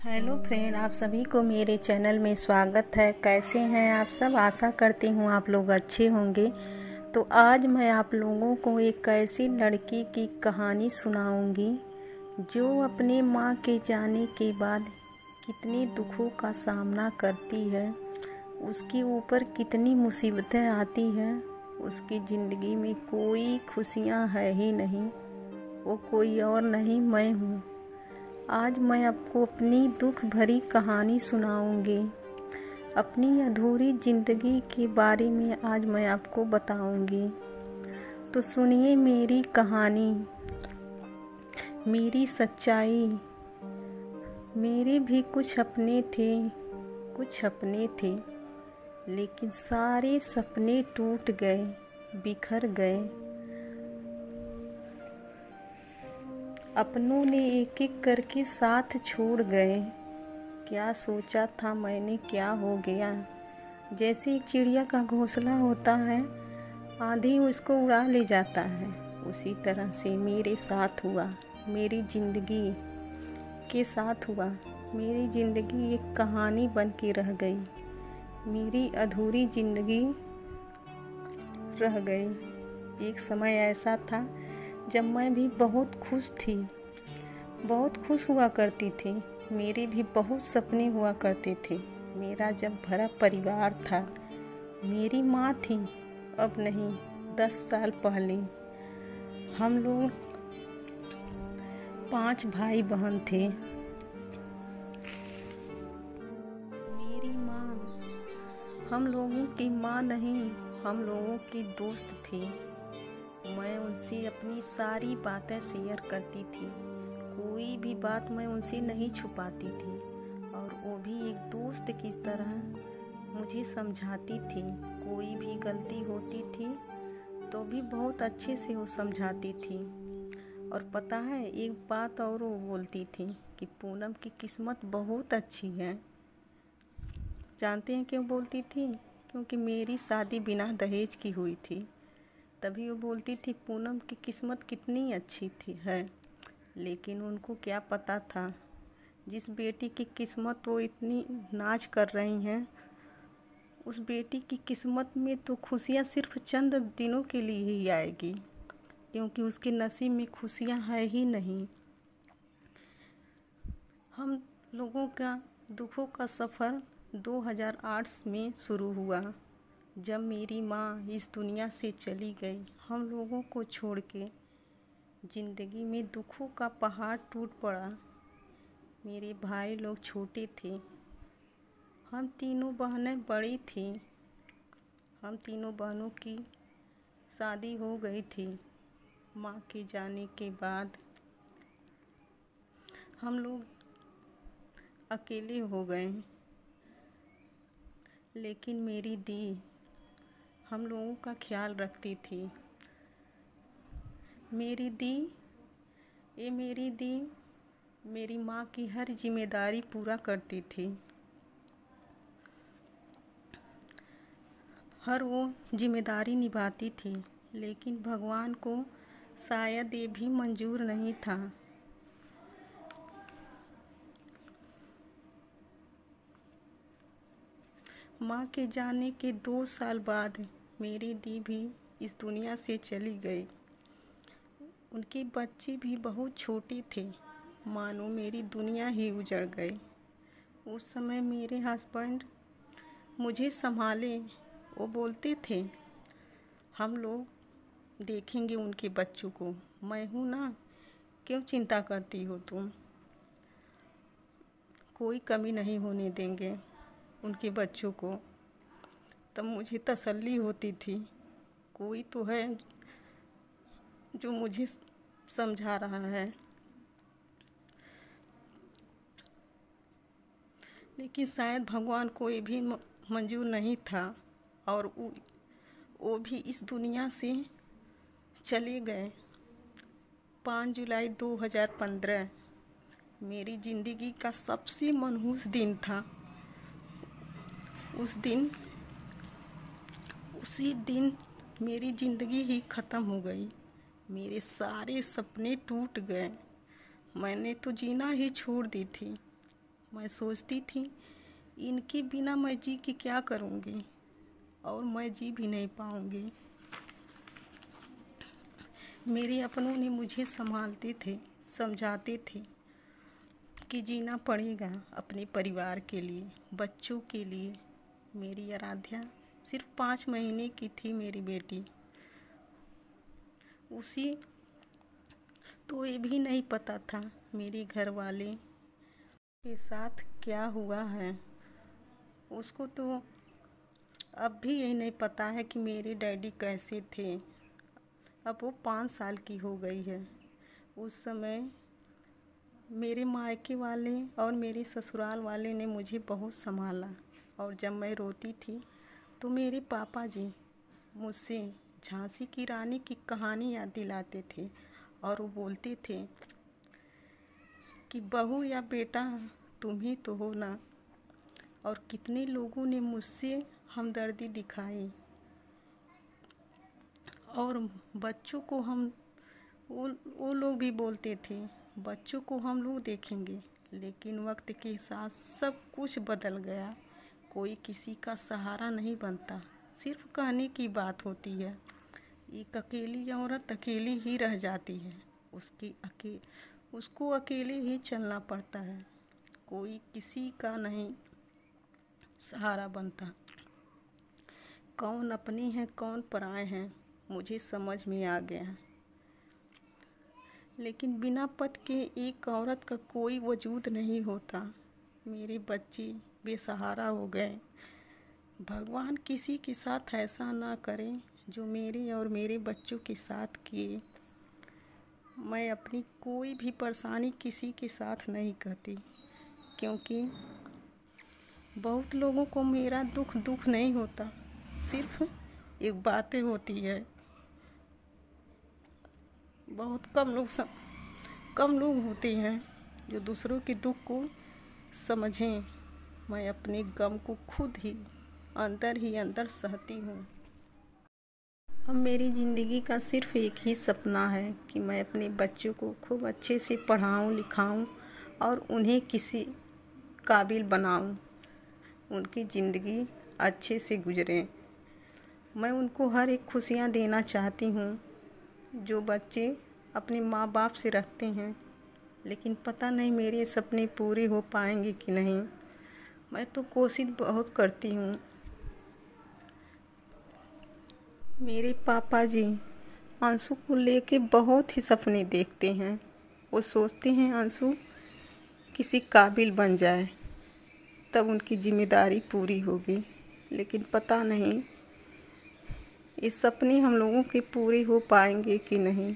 Hello friend, आप सभी को मेरे चैनल में स्वागत है। कैसे हैं आप सब? आशा करती हूँ आप लोग अच्छे होंगे। तो आज मैं आप लोगों को एक ऐसी लड़की की कहानी सुनाऊंगी जो अपने माँ के जाने के बाद कितने दुखों का सामना करती है, उसके ऊपर कितनी मुसीबतें आती हैं। उसकी ज़िंदगी में कोई खुशियाँ है ही नहीं, वो कोई और नहीं, मैं हूँ। आज मैं आपको अपनी दुख भरी कहानी सुनाऊंगी। अपनी अधूरी ज़िंदगी के बारे में आज मैं आपको बताऊंगी। तो सुनिए मेरी कहानी, मेरी सच्चाई। मेरे भी कुछ अपने थे, लेकिन सारे सपने टूट गए, बिखर गए। अपनों ने एक एक करके साथ छोड़ गए। क्या सोचा था मैंने, क्या हो गया। जैसे एक चिड़िया का घोंसला होता है, आंधी उसको उड़ा ले जाता है, उसी तरह से मेरे साथ हुआ, मेरी ज़िंदगी के साथ हुआ। मेरी ज़िंदगी एक कहानी बन के रह गई, मेरी अधूरी ज़िंदगी रह गई। एक समय ऐसा था जब मैं भी बहुत खुश थी, बहुत खुश हुआ करती थी। मेरे भी बहुत सपने हुआ करते थे। मेरा जब भरा परिवार था, मेरी माँ थी, अब नहीं, 10 साल पहले। हम लोग 5 भाई बहन थे। मेरी माँ हम लोगों की माँ नहीं, हम लोगों की दोस्त थी। मैं उनसे अपनी सारी बातें शेयर करती थी। कोई भी बात मैं उनसे नहीं छुपाती थी, और वो भी एक दोस्त की तरह मुझे समझाती थी। कोई भी गलती होती थी तो भी बहुत अच्छे से वो समझाती थी। और पता है, एक बात और वो बोलती थी कि पूनम की किस्मत बहुत अच्छी है। जानते हैं क्यों बोलती थी? क्योंकि मेरी शादी बिना दहेज की हुई थी। तभी वो बोलती थी पूनम की किस्मत कितनी अच्छी थी है। लेकिन उनको क्या पता था, जिस बेटी की किस्मत वो इतनी नाज कर रही हैं, उस बेटी की किस्मत में तो खुशियाँ सिर्फ चंद दिनों के लिए ही आएगी, क्योंकि उसके नसीब में खुशियाँ है ही नहीं। हम लोगों का दुखों का सफ़र 2008 में शुरू हुआ, जब मेरी माँ इस दुनिया से चली गई, हम लोगों को छोड़ के। ज़िंदगी में दुखों का पहाड़ टूट पड़ा। मेरे भाई लोग छोटे थे, हम तीनों बहनें बड़ी थीं। हम तीनों बहनों की शादी हो गई थी। माँ के जाने के बाद हम लोग अकेले हो गए। लेकिन मेरी दी हम लोगों का ख्याल रखती थी। मेरी दी मेरी माँ की हर जिम्मेदारी पूरा करती थी। हर वो जिम्मेदारी निभाती थी, लेकिन भगवान को शायद ये भी मंजूर नहीं था। माँ के जाने के 2 साल बाद मेरी दी भी इस दुनिया से चली गई। उनके बच्चे भी बहुत छोटे थे, मानो मेरी दुनिया ही उजड़ गई। उस समय मेरे हस्बैंड मुझे संभाले। वो बोलते थे हम लोग देखेंगे उनके बच्चों को, मैं हूँ ना, क्यों चिंता करती हो तुम, कोई कमी नहीं होने देंगे उनके बच्चों को। तब मुझे तसल्ली होती थी, कोई तो है जो मुझे समझा रहा है। लेकिन शायद भगवान को ये भी मंजूर नहीं था, और वो भी इस दुनिया से चले गए। 5 जुलाई 2015 मेरी ज़िंदगी का सबसे मनहूस दिन था। उसी दिन मेरी ज़िंदगी ही ख़त्म हो गई। मेरे सारे सपने टूट गए। मैंने तो जीना ही छोड़ दी थी। मैं सोचती थी इनके बिना मैं जी के क्या करूँगी, और मैं जी भी नहीं पाऊँगी। मेरे अपनों ने मुझे संभालते थे, समझाते थे कि जीना पड़ेगा अपने परिवार के लिए, बच्चों के लिए। मेरी आराध्या सिर्फ 5 महीने की थी, मेरी बेटी। उसी तो ये भी नहीं पता था मेरे घर वाले के साथ क्या हुआ है। उसको तो अब भी यही नहीं पता है कि मेरे डैडी कैसे थे। अब वो 5 साल की हो गई है। उस समय मेरे मायके वाले और मेरे ससुराल वाले ने मुझे बहुत संभाला, और जब मैं रोती थी तो मेरे पापा जी मुझसे झांसी की रानी की कहानी याद दिलाते थे, और वो बोलते थे कि बहू या बेटा तुम ही तो हो ना। और कितने लोगों ने मुझसे हमदर्दी दिखाई, और बच्चों को वो लोग भी बोलते थे बच्चों को हम लोग देखेंगे। लेकिन वक्त के साथ सब कुछ बदल गया। कोई किसी का सहारा नहीं बनता, सिर्फ कहने की बात होती है। एक अकेली औरत अकेली ही रह जाती है, उसको अकेले ही चलना पड़ता है। कोई किसी का नहीं सहारा बनता। कौन अपने हैं कौन पराए हैं, मुझे समझ में आ गया। लेकिन बिना पति के एक औरत का कोई वजूद नहीं होता। मेरे बच्चे बेसहारा हो गए। भगवान किसी के साथ ऐसा ना करे जो मेरे और मेरे बच्चों के साथ किए। मैं अपनी कोई भी परेशानी किसी के साथ नहीं कहती, क्योंकि बहुत लोगों को मेरा दुख नहीं होता। सिर्फ एक बातें होती है। बहुत कम लोग होते हैं जो दूसरों के दुख को समझें। मैं अपने गम को खुद ही अंदर सहती हूँ। अब मेरी ज़िंदगी का सिर्फ एक ही सपना है कि मैं अपने बच्चों को खूब अच्छे से पढ़ाऊँ लिखाऊँ और उन्हें किसी काबिल बनाऊँ, उनकी ज़िंदगी अच्छे से गुजरे। मैं उनको हर एक खुशियाँ देना चाहती हूँ जो बच्चे अपने माँ बाप से रखते हैं। लेकिन पता नहीं मेरे सपने पूरे हो पाएंगे कि नहीं। मैं तो कोशिश बहुत करती हूँ। मेरे पापा जी अंशु को लेके बहुत ही सपने देखते हैं। वो सोचते हैं अंशु किसी काबिल बन जाए, तब उनकी जिम्मेदारी पूरी होगी। लेकिन पता नहीं ये सपने हम लोगों के पूरे हो पाएंगे कि नहीं।